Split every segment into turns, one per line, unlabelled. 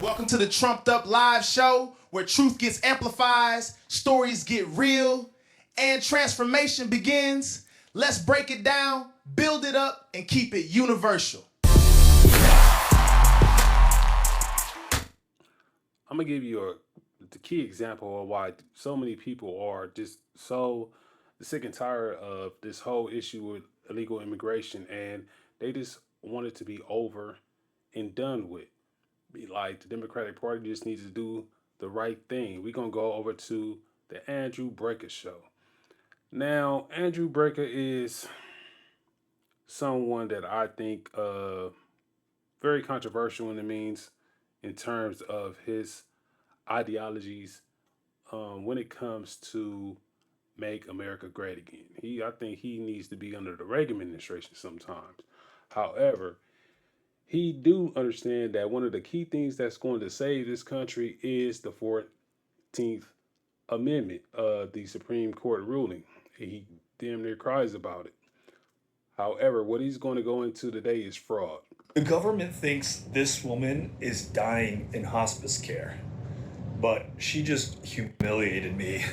Welcome to the Trumped Up Live Show, where truth gets amplified, stories get real, and transformation begins. Let's break it down, build it up, and keep it universal.
I'm gonna give you the key example of why so many people are just so sick and tired of this whole issue with illegal immigration, and they just want it to be over and done with. Be like the Democratic Party just needs to do the right thing. We're gonna go over to the Andrew Brecker show. Now, Andrew Brecker is someone that I think very controversial in the means in terms of his ideologies when it comes to make America great again. I think he needs to be under the Reagan administration sometimes. However, he do understand that one of the key things that's going to save this country is the 14th Amendment, the Supreme Court ruling. He damn near cries about it. However, what he's going to go into today is fraud.
The government thinks this woman is dying in hospice care, but she just humiliated me,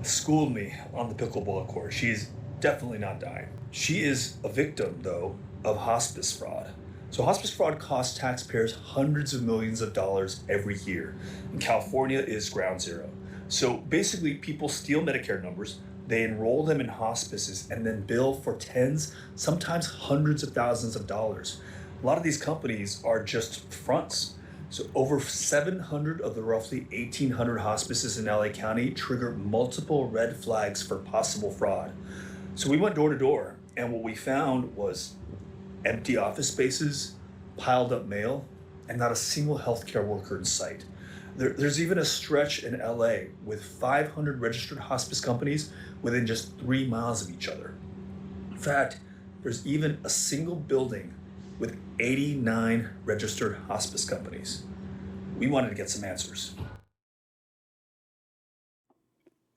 schooled me on the pickleball court. She's definitely not dying. She is a victim, though, of hospice fraud. So hospice fraud costs taxpayers hundreds of millions of dollars every year. And California is ground zero. So basically, people steal Medicare numbers, they enroll them in hospices, and then bill for tens, sometimes hundreds of thousands of dollars. A lot of these companies are just fronts. So over 700 of the roughly 1,800 hospices in LA County trigger multiple red flags for possible fraud. So we went door to door, and what we found was empty office spaces, piled up mail, and not a single healthcare worker in sight. There's even a stretch in LA with 500 registered hospice companies within just 3 miles of each other. In fact, there's even a single building with 89 registered hospice companies. We wanted to get some answers.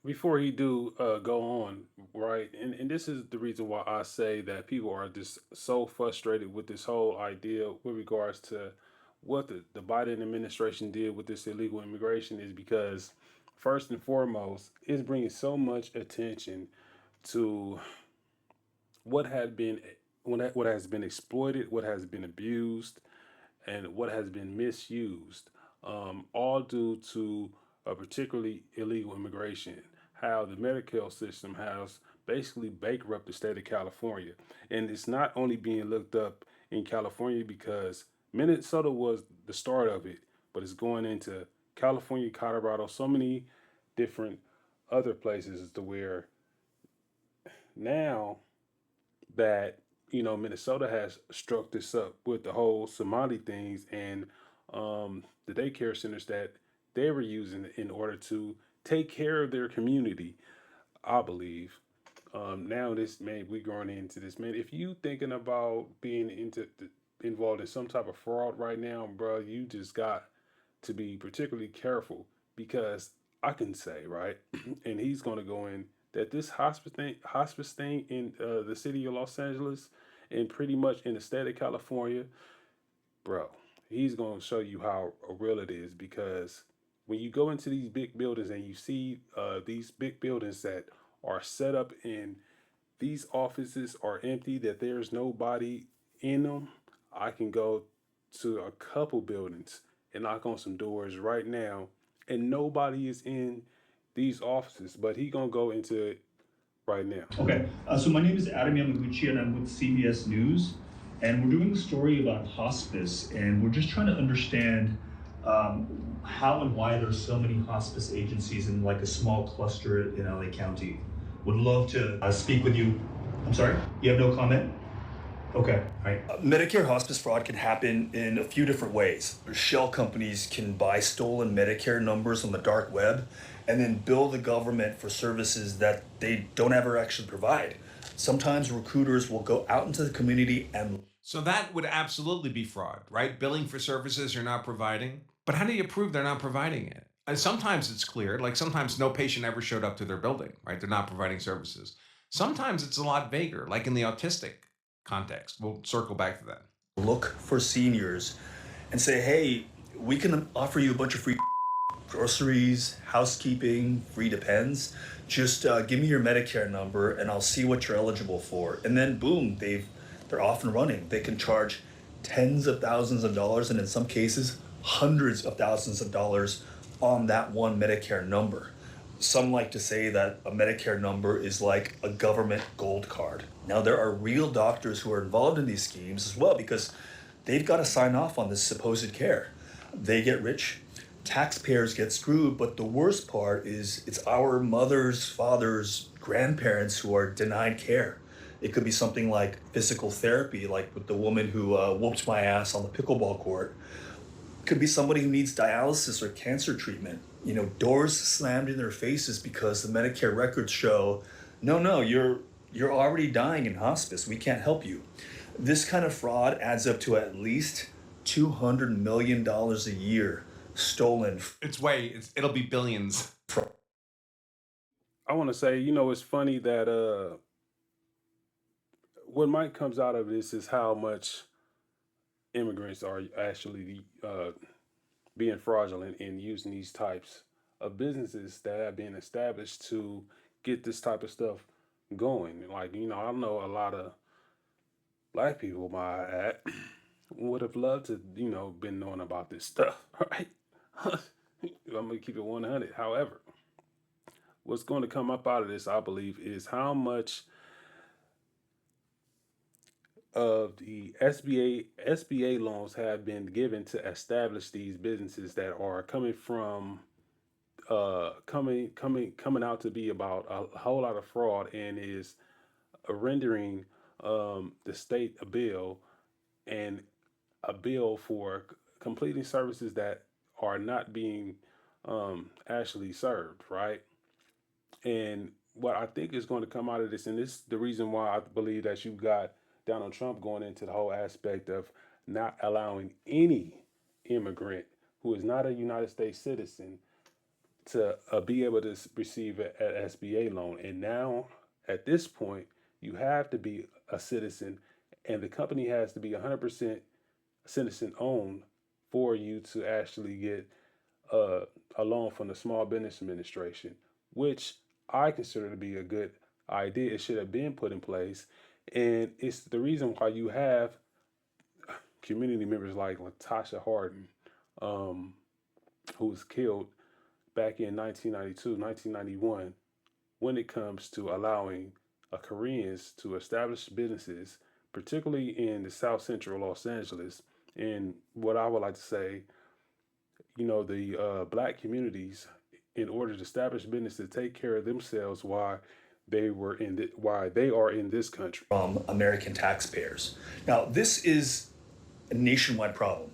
Before he do go on, right, and this is the reason why I say that people are just so frustrated with this whole idea with regards to what the Biden administration did with this illegal immigration is because first and foremost, it's bringing so much attention to what had been what has been exploited, what has been abused, and what has been misused, all due to a particularly illegal immigration. How the Medicare system has basically bankrupted the state of California, and it's not only being looked up in California because Minnesota was the start of it, but it's going into California, Colorado, so many different other places to where now that Minnesota has struck this up with the whole Somali things and the daycare centers that they were using in order to take care of their community. I believe now this man we growing into this man. If you thinking about being involved in some type of fraud right now, bro, you just got to be particularly careful because I can say right, and he's going to go in that this hospice thing in the city of Los Angeles and pretty much in the state of California, bro, he's going to show you how real it is because when you go into these big buildings and you see these big buildings that are set up in these offices are empty, that there's nobody in them, I can go to a couple buildings and knock on some doors right now and nobody is in these offices, but he gonna go into it right now.
Okay, so my name is Adam Yamaguchi and I'm with CBS News. And we're doing a story about hospice, and we're just trying to understand how and why there's so many hospice agencies in like a small cluster in LA County. Would love to speak with you. I'm sorry, you have no comment? Okay, all right. Medicare hospice fraud can happen in a few different ways. Shell companies can buy stolen Medicare numbers on the dark web and then bill the government for services that they don't ever actually provide. Sometimes recruiters will go out into the community and
So that would absolutely be fraud, right? Billing for services you're not providing. But how do you prove they're not providing it? And sometimes it's clear, like sometimes no patient ever showed up to their building, right? They're not providing services. Sometimes it's a lot vaguer, like in the autistic context. We'll circle back to that.
look for seniors and say, hey, we can offer you a bunch of free groceries, housekeeping, free depends. Just give me your Medicare number and I'll see what you're eligible for. And then boom, they're off and running. They can charge tens of thousands of dollars and in some cases hundreds of thousands of dollars on that one Medicare number. Some like to say that a Medicare number is like a government gold card. Now, there are real doctors who are involved in these schemes as well because they've got to sign off on this supposed care. They get rich, taxpayers get screwed, but the worst part is it's our mothers, fathers, grandparents who are denied care. It could be something like physical therapy, like with the woman who whooped my ass on the pickleball court. Could be somebody who needs dialysis or cancer treatment. You know, doors slammed in their faces because the Medicare records show, no, you're already dying in hospice. We can't help you. This kind of fraud adds up to at least $200 million a year stolen.
It'll be billions.
I want to say, it's funny that what might comes out of this is how much immigrants are actually being fraudulent and using these types of businesses that have been established to get this type of stuff going. Like, I know a lot of black people, my ad, would have loved to, been knowing about this stuff, right? I'm gonna keep it 100. However, what's going to come up out of this, I believe, is how much of the SBA loans have been given to establish these businesses that are coming from coming out to be about a whole lot of fraud and is rendering the state a bill and a bill for completing services that are not being actually served, right? And what I think is going to come out of this, and this is the reason why I believe that you got Donald Trump going into the whole aspect of not allowing any immigrant who is not a United States citizen to be able to receive an SBA loan. And now, at this point, you have to be a citizen, and the company has to be 100% citizen owned for you to actually get a loan from the Small Business Administration, which I consider to be a good idea. It should have been put in place. And it's the reason why you have community members like Latasha Harden, who was killed back in 1992, 1991, when it comes to allowing Koreans to establish businesses, particularly in the South Central Los Angeles. And what I would like to say, the black communities, in order to establish businesses, take care of themselves while they are in this country.
From American taxpayers. Now, this is a nationwide problem.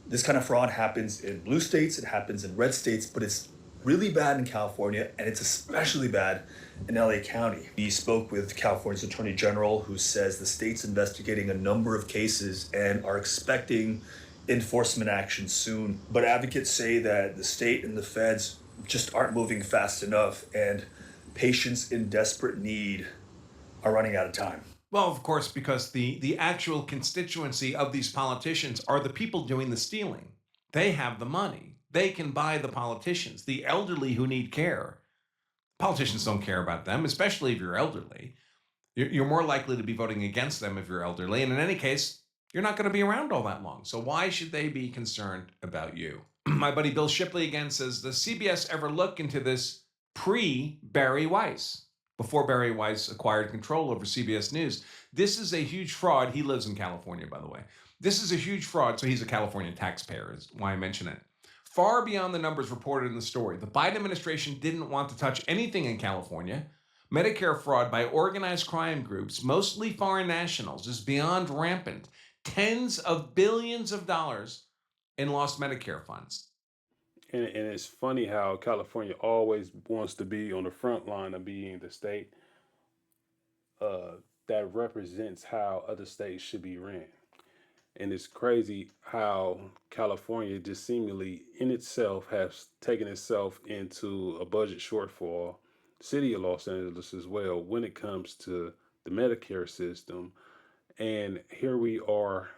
This kind of fraud happens in blue states, it happens in red states, but it's really bad in California, and it's especially bad in LA County. We spoke with California's Attorney General, who says the state's investigating a number of cases and are expecting enforcement action soon. But advocates say that the state and the feds just aren't moving fast enough, and patients in desperate need are running out of time.
Well, of course, because the actual constituency of these politicians are the people doing the stealing. They have the money. They can buy the politicians, the elderly who need care. Politicians don't care about them, especially if you're elderly. You're more likely to be voting against them if you're elderly. And in any case, you're not going to be around all that long. So why should they be concerned about you? My buddy Bill Shipley again says, does CBS ever look into this pre-Barry Weiss? Before Barry Weiss acquired control over CBS News. This is a huge fraud. He lives in California, by the way. This is a huge fraud, so he's a California taxpayer, is why I mention it. Far beyond the numbers reported in the story, the Biden administration didn't want to touch anything in California. Medicare fraud by organized crime groups, mostly foreign nationals, is beyond rampant. Tens of billions of dollars in lost Medicare funds.
And it's funny how California always wants to be on the front line of being the state that represents how other states should be ran. And it's crazy how California just seemingly in itself has taken itself into a budget shortfall, city of Los Angeles as well, when it comes to the Medicare system. And here we are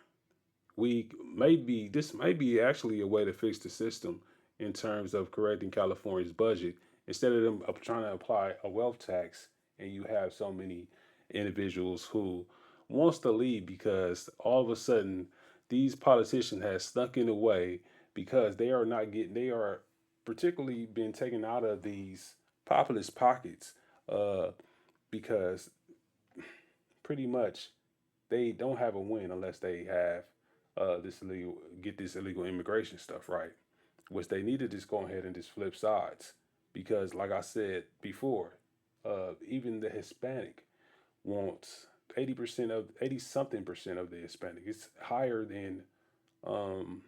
this may be actually a way to fix the system in terms of correcting California's budget. Instead of them trying to apply a wealth tax, and you have so many individuals who wants to leave because all of a sudden these politicians have snuck in a way because they are particularly being taken out of these populist pockets, uh, because pretty much they don't have a win unless they have this illegal immigration stuff right, which they need to just go ahead and just flip sides, because like I said before, even the Hispanic wants 80 something percent of the Hispanic. It's higher than um,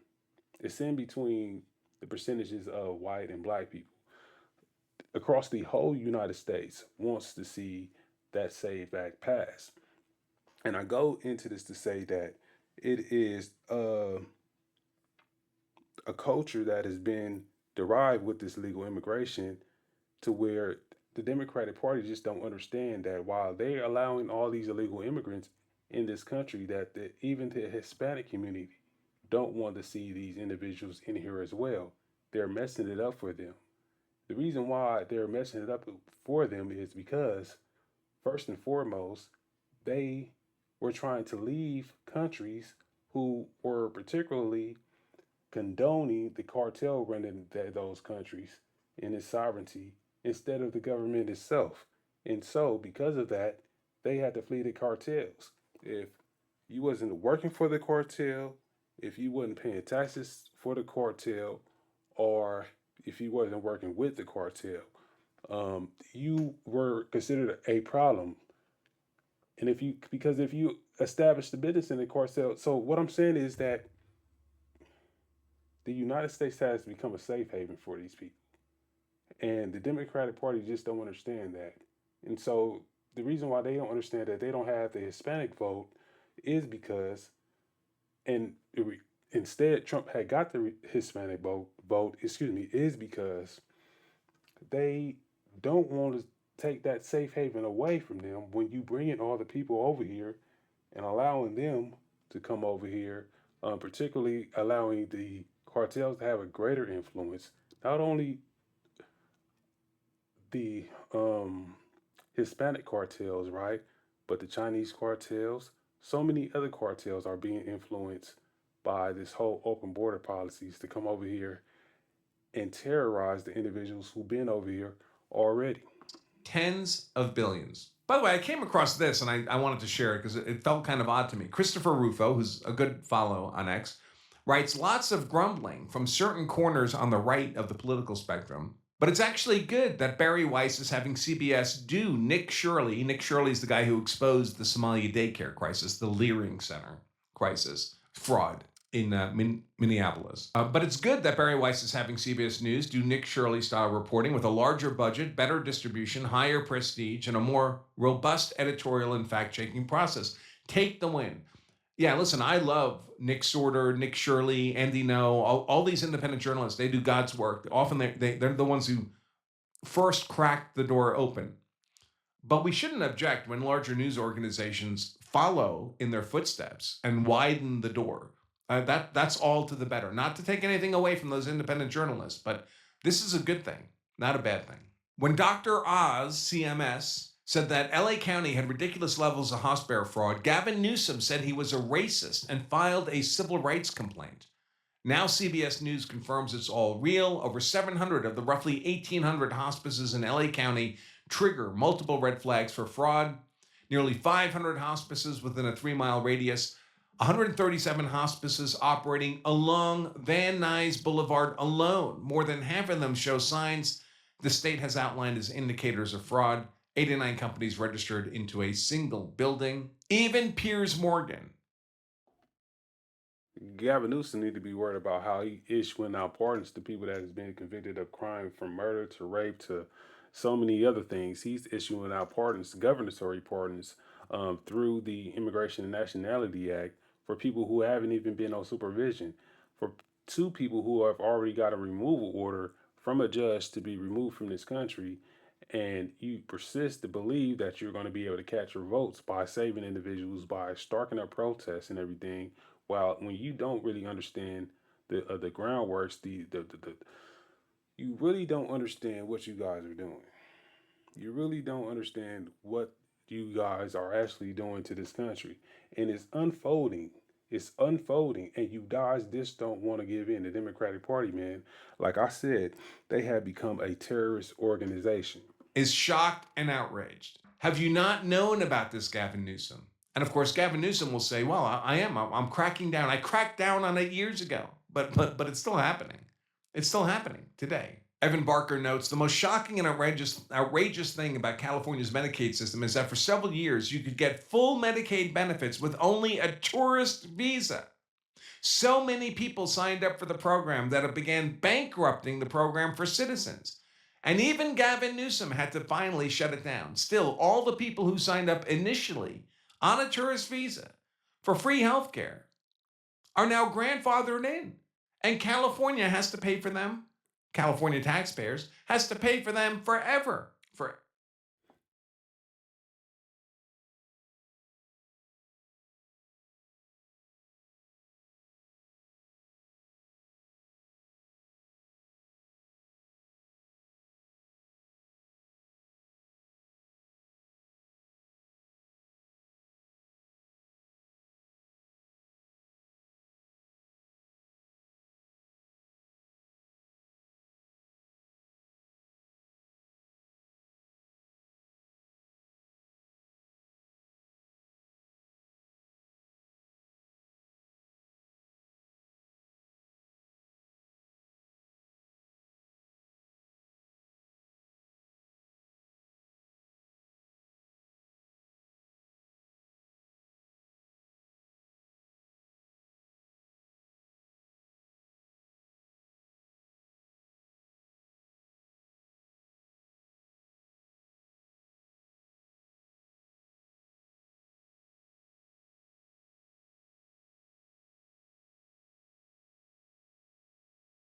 it's in between the percentages of white and black people across the whole United States wants to see that SAVE Act pass. And I go into this to say that it is a culture that has been derived with this legal immigration, to where the Democratic Party just don't understand that while they're allowing all these illegal immigrants in this country, that even the Hispanic community don't want to see these individuals in here as well. They're messing it up for them. The reason why they're messing it up for them is because, first and foremost, they were trying to leave countries who were particularly condoning the cartel running those countries in its sovereignty instead of the government itself. And so, because of that, they had to flee the cartels. If you wasn't working for the cartel, if you wasn't paying taxes for the cartel, or if you wasn't working with the cartel, you were considered a problem. And if you establish the business in the cartel, so what I'm saying is that the United States has become a safe haven for these people, and the Democratic Party just don't understand that. And so the reason why they don't understand that they don't have the Hispanic vote is because, and instead Trump had got the Hispanic vote, excuse me, is because they don't want to take that safe haven away from them when you bring in all the people over here and allowing them to come over here, particularly allowing the cartels to have a greater influence, not only the Hispanic cartels, right, but the Chinese cartels. So many other cartels are being influenced by this whole open border policies to come over here and terrorize the individuals who've been over here already.
Tens of billions. By the way, I came across this and I wanted to share it because it felt kind of odd to me. Christopher Rufo, who's a good follow on X, writes lots of grumbling from certain corners on the right of the political spectrum. But it's actually good that Barry Weiss is having CBS do Nick Shirley. Nick Shirley is the guy who exposed the Somalia daycare crisis, the Leering Center crisis, fraud in Minneapolis. But it's good that Barry Weiss is having CBS News do Nick Shirley style reporting with a larger budget, better distribution, higher prestige, and a more robust editorial and fact checking process. Take the win. Yeah, listen, I love Nick Sorter, Nick Shirley, Andy No, all these independent journalists. They do God's work. Often they're the ones who first crack the door open. But we shouldn't object when larger news organizations follow in their footsteps and widen the door. That's all to the better. Not to take anything away from those independent journalists, but this is a good thing, not a bad thing. When Dr. Oz, CMS, said that LA County had ridiculous levels of hospital fraud, Gavin Newsom said he was a racist and filed a civil rights complaint. Now CBS News confirms it's all real. Over 700 of the roughly 1,800 hospices in LA County trigger multiple red flags for fraud. Nearly 500 hospices within a 3-mile radius. 137 hospices operating along Van Nuys Boulevard alone. More than half of them show signs the state has outlined as indicators of fraud. 89 companies registered into a single building. Even Piers Morgan.
Gavin Newsom need to be worried about how he issuing out pardons to people that has been convicted of crime, from murder to rape to so many other things. He's issuing out pardons, governatory pardons, through the Immigration and Nationality Act for people who haven't even been on supervision, for two people who have already got a removal order from a judge to be removed from this country, and you persist to believe that you're going to be able to catch your votes by saving individuals, by starting up protests and everything, While when you don't really understand the groundworks, the you really don't understand what you guys are doing. You really don't understand what you guys are actually doing to this country, and it's unfolding. It's unfolding, and you guys just don't want to give in. The Democratic Party, man, like I said, they have become a terrorist organization.
Is shocked and outraged. Have you not known about this, Gavin Newsom? And of course, Gavin Newsom will say, "Well, I am. I'm cracking down. I cracked down on it years ago, but it's still happening. It's still happening today." Evan Barker notes the most shocking and outrageous thing about California's Medicaid system is that for several years you could get full Medicaid benefits with only a tourist visa. So many people signed up for the program that it began bankrupting the program for citizens. And even Gavin Newsom had to finally shut it down. Still, all the people who signed up initially on a tourist visa for free health care are now grandfathered in. And California has to pay for them. California taxpayers has to pay for them forever.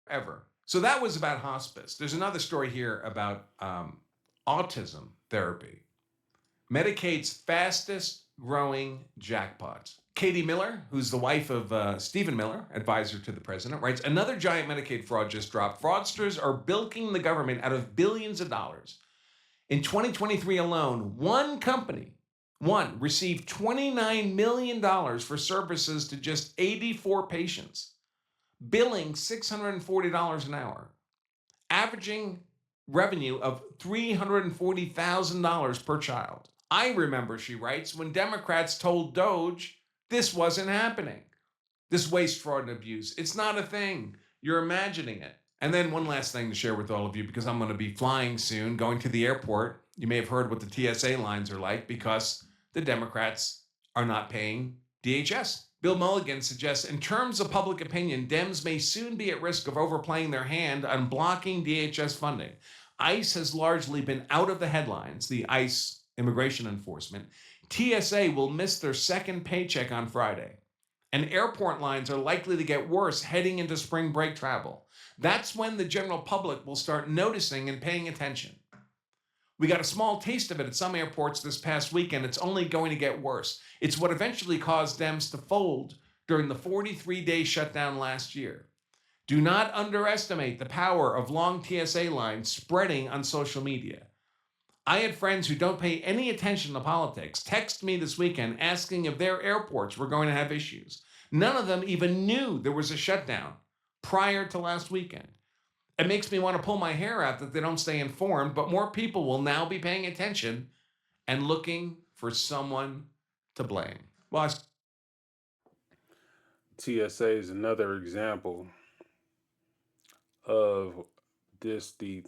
Ever. So that was about hospice. There's another story here about autism therapy. Medicaid's fastest growing jackpot. Katie Miller, who's the wife of Stephen Miller, advisor to the president, writes, another giant Medicaid fraud just dropped. Fraudsters are bilking the government out of billions of dollars. In 2023 alone, one company, received $29 million for services to just 84 patients, billing $640 an hour, averaging revenue of $340,000 per child. I remember, she writes, when Democrats told Doge this wasn't happening. This waste, fraud, and abuse. It's not a thing. You're imagining it. And then one last thing to share with all of you, because I'm going to be flying soon, going to the airport. You may have heard what the TSA lines are like because the Democrats are not paying DHS. Bill Mulligan suggests, in terms of public opinion, Dems may soon be at risk of overplaying their hand on blocking DHS funding. ICE has largely been out of the headlines, the ICE immigration enforcement. TSA will miss their second paycheck on Friday. And airport lines are likely to get worse heading into spring break travel. That's when the general public will start noticing and paying attention. We got a small taste of it at some airports this past weekend. It's only going to get worse. It's what eventually caused Dems to fold during the 43-day shutdown last year. Do not underestimate the power of long TSA lines spreading on social media. I had friends who don't pay any attention to politics text me this weekend asking if their airports were going to have issues. None of them even knew there was a shutdown prior to last weekend. It makes me want to pull my hair out that they don't stay informed, but more people will now be paying attention and looking for someone to blame. Well,
TSA is another example of the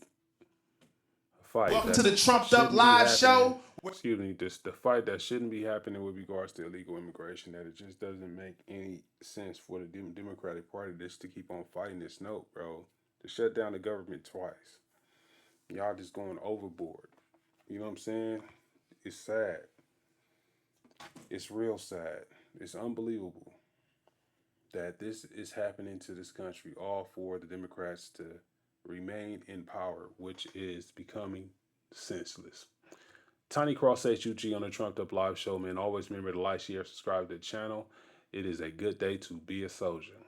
fight.
Welcome to the Trumped Up
shouldn't be
Live
happening.
Show.
Excuse me, this the fight that shouldn't be happening with regards to illegal immigration. That it just doesn't make any sense for the Democratic Party just to keep on fighting this note, bro. To shut down the government twice. Y'all just going overboard. You know what I'm saying? It's sad. It's real sad. It's unbelievable that this is happening to this country, all for the Democrats to remain in power, which is becoming senseless. Tiny Cross-H.U.G on the Trumped Up Live Show, man. Always remember to like, share, subscribe to the channel. It is a good day to be a soldier.